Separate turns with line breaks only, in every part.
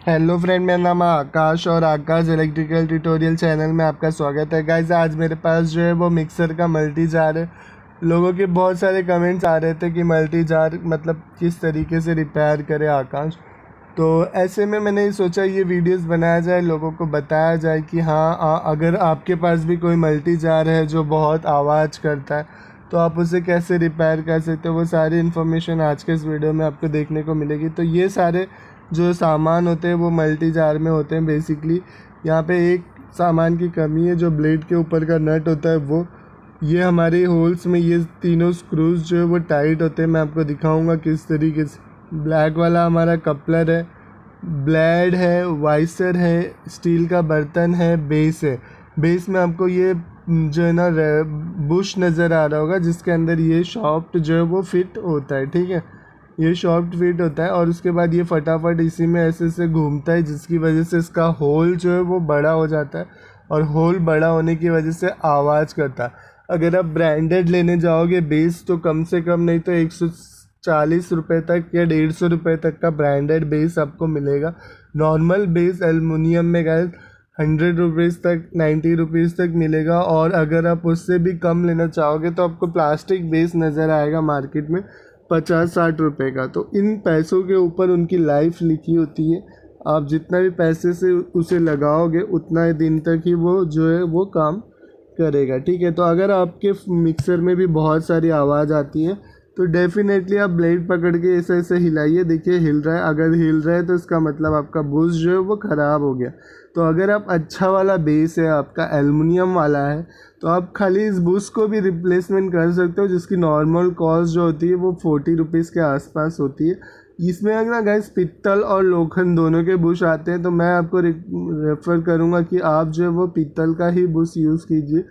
Hello friend, मेरा नाम है आकाश और आकाश इलेक्ट्रिकल ट्यूटोरियल चैनल में आपका स्वागत है। गाइस, आज मेरे पास जो है वो मिक्सर का मल्टी जार है। लोगों के बहुत सारे कमेंट्स आ रहे थे कि मल्टी जार मतलब किस तरीके से रिपेयर करे आकाश। तो ऐसे में मैंने सोचा ये वीडियोस बनाया जाए, लोगों को बताया जाए कि हाँ, अगर आपके पास भी कोई मल्टी जार है जो बहुत आवाज़ करता है तो आप उसे कैसे रिपेयर कर सकते हो। वो सारी इन्फॉर्मेशन आज के इस वीडियो में आपको देखने को मिलेगी। तो ये सारे जो सामान होते हैं वो मल्टी जार में होते हैं। बेसिकली यहाँ पे एक सामान की कमी है, जो ब्लेड के ऊपर का नट होता है वो, ये हमारे होल्स में ये तीनों स्क्रूज जो है वो टाइट होते हैं। मैं आपको दिखाऊंगा किस तरीके से। ब्लैक वाला हमारा कपलर है, ब्लेड है, वाइसर है, स्टील का बर्तन है, बेस है। बेस में आपको ये जो है ना बुश नज़र आ रहा होगा, जिसके अंदर ये शॉफ्ट जो है वो फिट होता है। ठीक है, ये शॉफ्ट फिट होता है और उसके बाद ये फटाफट इसी में ऐसे ऐसे घूमता है, जिसकी वजह से इसका होल जो है वो बड़ा हो जाता है और होल बड़ा होने की वजह से आवाज़ करता है। अगर आप ब्रांडेड लेने जाओगे बेस तो कम से कम नहीं तो 140 रुपये तक या 150 रुपये तक का ब्रांडेड बेस आपको मिलेगा। नॉर्मल बेस एल्युमिनियम में गाइस 100 रुपीज़ तक 90 रुपीज़ तक मिलेगा। और अगर आप उससे भी कम लेना चाहोगे तो आपको प्लास्टिक बेस नज़र आएगा मार्केट में 50-60 रुपये का। तो इन पैसों के ऊपर उनकी लाइफ लिखी होती है। आप जितना भी पैसे से उसे लगाओगे उतना दिन तक ही वो जो है वो काम करेगा। ठीक है, तो अगर आपके मिक्सर में भी बहुत सारी आवाज़ आती है तो डेफिनेटली आप ब्लेड पकड़ के ऐसे ऐसे हिलाइए। देखिए हिल रहा है, अगर हिल रहा है तो इसका मतलब आपका बुश जो है वो ख़राब हो गया। तो अगर आप अच्छा वाला बेस है, आपका एल्युमिनियम वाला है, तो आप खाली इस बुश को भी रिप्लेसमेंट कर सकते हो, जिसकी नॉर्मल कॉस्ट जो होती है वो 40 रुपीज़ के आसपास होती है। इसमें अगर ना गाइस पित्तल और लोखंड दोनों के बुश आते हैं, तो मैं आपको रेफ़र करूँगा कि आप जो है वो पित्तल का ही बुश यूज़ कीजिए,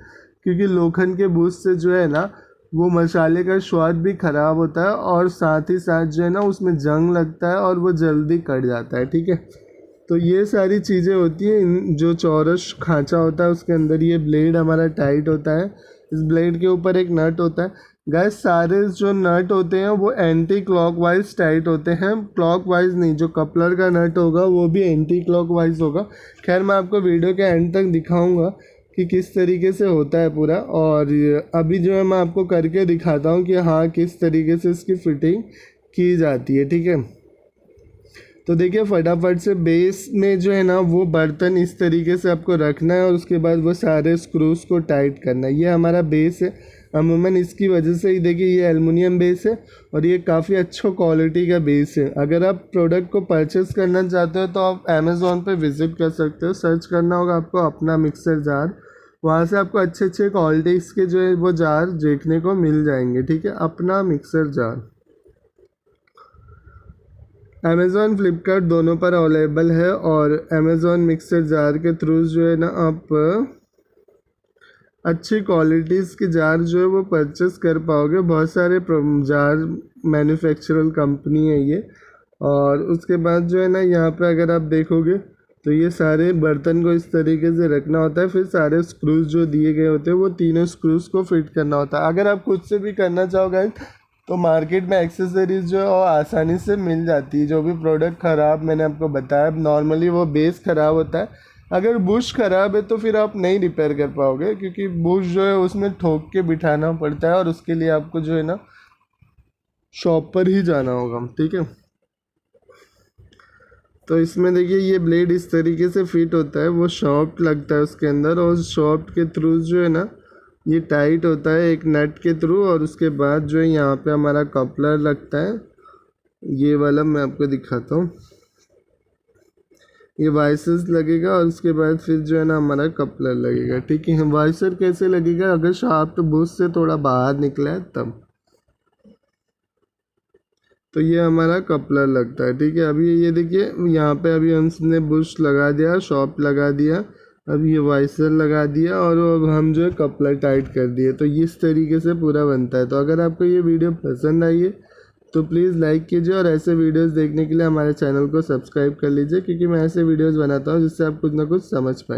क्योंकि लोखंड के बुश से जो है ना वो मसाले का स्वाद भी ख़राब होता है और साथ ही साथ जो है ना उसमें जंग लगता है और वो जल्दी कट जाता है। ठीक है, तो ये सारी चीज़ें होती हैं। जो चौरस खांचा होता है उसके अंदर ये ब्लेड हमारा टाइट होता है। इस ब्लेड के ऊपर एक नट होता है। गैस, सारे जो नट होते हैं वो एंटी क्लॉकवाइज टाइट होते हैं, क्लॉकवाइज नहीं। जो कपलर का नट होगा वो भी एंटी क्लॉकवाइज होगा। खैर, मैं आपको वीडियो के एंड तक दिखाऊंगा कि किस तरीके से होता है पूरा। और अभी जो है मैं आपको करके दिखाता हूँ कि हाँ किस तरीके से इसकी फिटिंग की जाती है। ठीक है, तो देखिए फटाफट से बेस में जो है ना वो बर्तन इस तरीके से आपको रखना है और उसके बाद वो सारे स्क्रूज को टाइट करना है। ये हमारा बेस है। अमूमन इसकी वजह से ही देखिए ये एल्युमिनियम बेस है और ये काफ़ी अच्छा क्वालिटी का बेस है। अगर आप प्रोडक्ट को परचेस करना चाहते हो तो आप अमेज़ॉन पे विज़िट कर सकते हो। सर्च करना होगा आपको अपना मिक्सर जार। वहाँ से आपको अच्छे अच्छे क्वालिटीज़ के जो है वो जार देखने को मिल जाएंगे। ठीक है, अपना मिक्सर जार अमेज़ॉन फ्लिपकार्ट दोनों पर अवेलेबल है। और अमेज़ॉन मिक्सर जार के थ्रू जो है ना आप अच्छी क्वालिटीज़ के जार जो है वो परचेस कर पाओगे। बहुत सारे जार मैन्युफैक्चरर कंपनी है ये। और उसके बाद जो है ना यहाँ पे अगर आप देखोगे तो ये सारे बर्तन को इस तरीके से रखना होता है। फिर सारे स्क्रूज जो दिए गए होते हैं वो तीनों स्क्रूज को फिट करना होता है। अगर आप खुद से भी करना चाहोगे तो मार्केट में एक्सेसरीज जो है वो आसानी से मिल जाती है। जो भी प्रोडक्ट ख़राब मैंने आपको बताया, नॉर्मली वो बेस ख़राब होता है। अगर बुश ख़राब है तो फिर आप नहीं रिपेयर कर पाओगे, क्योंकि बुश जो है उसमें ठोक के बिठाना पड़ता है और उसके लिए आपको जो है ना शॉप पर ही जाना होगा। ठीक है, तो इसमें देखिए ये ब्लेड इस तरीके से फिट होता है, वो शॉफ्ट लगता है उसके अंदर और शॉफ्ट के थ्रू जो है ना ये टाइट होता है एक नट के थ्रू। और उसके बाद जो है यहाँ पे हमारा कपलर लगता है, ये वाला मैं आपको दिखाता हूँ। ये वाइसर्स लगेगा और उसके बाद फिर जो है ना हमारा कपलर लगेगा। ठीक है, वाइसर कैसे लगेगा? अगर शाफ्ट बुश से थोड़ा बाहर निकला है तब। तो ये हमारा कपलर लगता है। ठीक है, अभी ये देखिए यहाँ पे अभी हमने बुश लगा दिया, शॉप लगा दिया, अब ये वाइसर लगा दिया और अब हम जो है कपलर टाइट कर दिए। तो इस तरीके से पूरा बनता है। तो अगर आपको ये वीडियो पसंद आई है तो प्लीज़ लाइक कीजिए और ऐसे वीडियोस देखने के लिए हमारे चैनल को सब्सक्राइब कर लीजिए, क्योंकि मैं ऐसे वीडियोस बनाता हूँ जिससे आप कुछ ना कुछ समझ पाएँ।